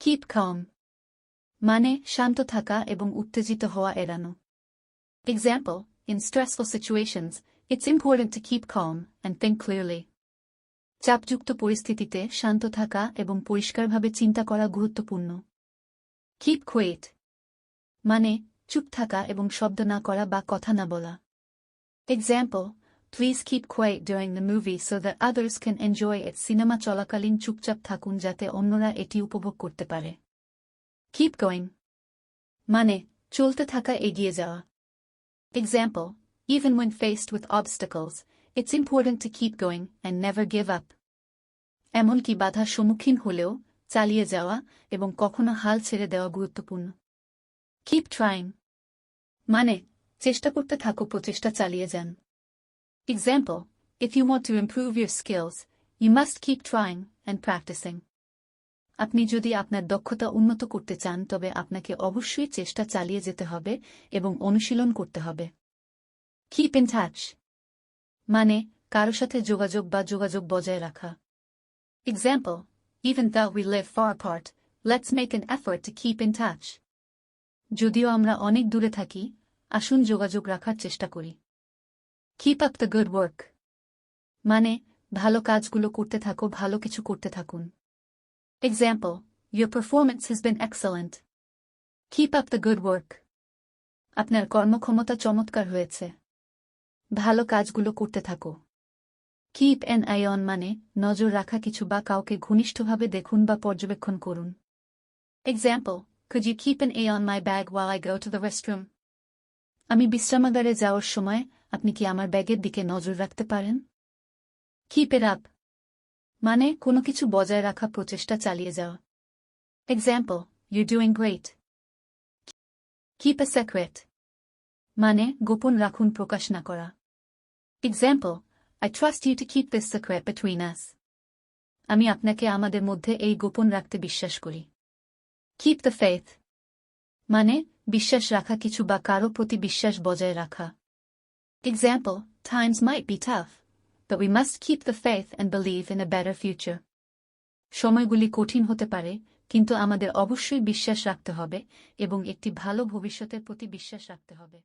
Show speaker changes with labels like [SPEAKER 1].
[SPEAKER 1] Keep calm. মানে শান্ত থাকা এবং উত্তেজিত হওয়া এড়ানো। Example, in stressful situations, it's important to keep calm and think clearly. চাপযুক্ত পরিস্থিতিতে শান্ত থাকা এবং পরিষ্কারভাবে চিন্তা করা গুরুত্বপূর্ণ। Keep quiet. মানে চুপ থাকা এবং শব্দ না করা বা কথা না বলা। Example, please keep quiet during the movie so that others can enjoy it. Cinema চলাকালীন চুপচাপ থাকুন যাতে অন্যরা এটি উপভোগ করতে পারে। Keep going. মানে চলতে থাকা এগিয়ে যাওয়া। Example, even when faced with obstacles, it's important to keep going and never give up. এমনকি বাধার সম্মুখীন হলেও চালিয়ে যাওয়া এবং কখনো হাল ছেড়ে দেওয়া গুরুত্বপূর্ণ। Keep trying. মানে চেষ্টা করতে থাকো, প্রচেষ্টা চালিয়ে যান। Example, if you want to improve your skills, you must keep trying and practicing. আপনি যদি আপনার দক্ষতা উন্নত করতে চান তবে আপনাকে অবশ্যই চেষ্টা চালিয়ে যেতে হবে এবং অনুশীলন করতে হবে। Keep in touch. মানে কারো সাথে যোগাযোগ বা যোগাযোগ বজায় রাখা। Example, even though we live far apart, let's make an effort to keep in touch. যদিও আমরা অনেক দূরে থাকি, আসুন যোগাযোগ রাখার চেষ্টা করি। Keep up the good work. মানে ভালো কাজগুলো করতে থাকো, ভালো কিছু করতে থাকুন। Example, your performance has been excellent. Keep up the good work. আপনার কর্মক্ষমতা চমৎকার হয়েছে। ভালো কাজগুলো করতে থাকো। Keep an eye on মানে নজর রাখা কিছু বা কাউকে ঘনিষ্ঠভাবে দেখুন বা পর্যবেক্ষণ করুন। Example, could you keep an eye on my bag while I go to the restroom? আমি বিশ্রামাগারে যাওয়ার সময় আপনি কি আমার ব্যাগের দিকে নজর রাখতে পারেন? Keep it up. মানে কোনো কিছু বজায় রাখা, প্রচেষ্টা চালিয়ে যাওয়া। Example, you're doing great. Keep a secret. মানে গোপন রাখুন, প্রকাশ না করা। Example, I trust you to keep this secret between us. আমি আপনাকে আমাদের মধ্যে এই গোপন রাখতে বিশ্বাস করি। Keep the faith. মানে বিশ্বাস রাখা, কিছু বা কারো প্রতি বিশ্বাস বজায় রাখা। Example, times might be tough, but we must keep the faith and believe in a better future. সময়গুলি কঠিন হতে পারে, কিন্তু আমাদের অবশ্যই বিশ্বাস রাখতে হবে এবং একটি ভালো ভবিষ্যতের প্রতি বিশ্বাস রাখতে হবে।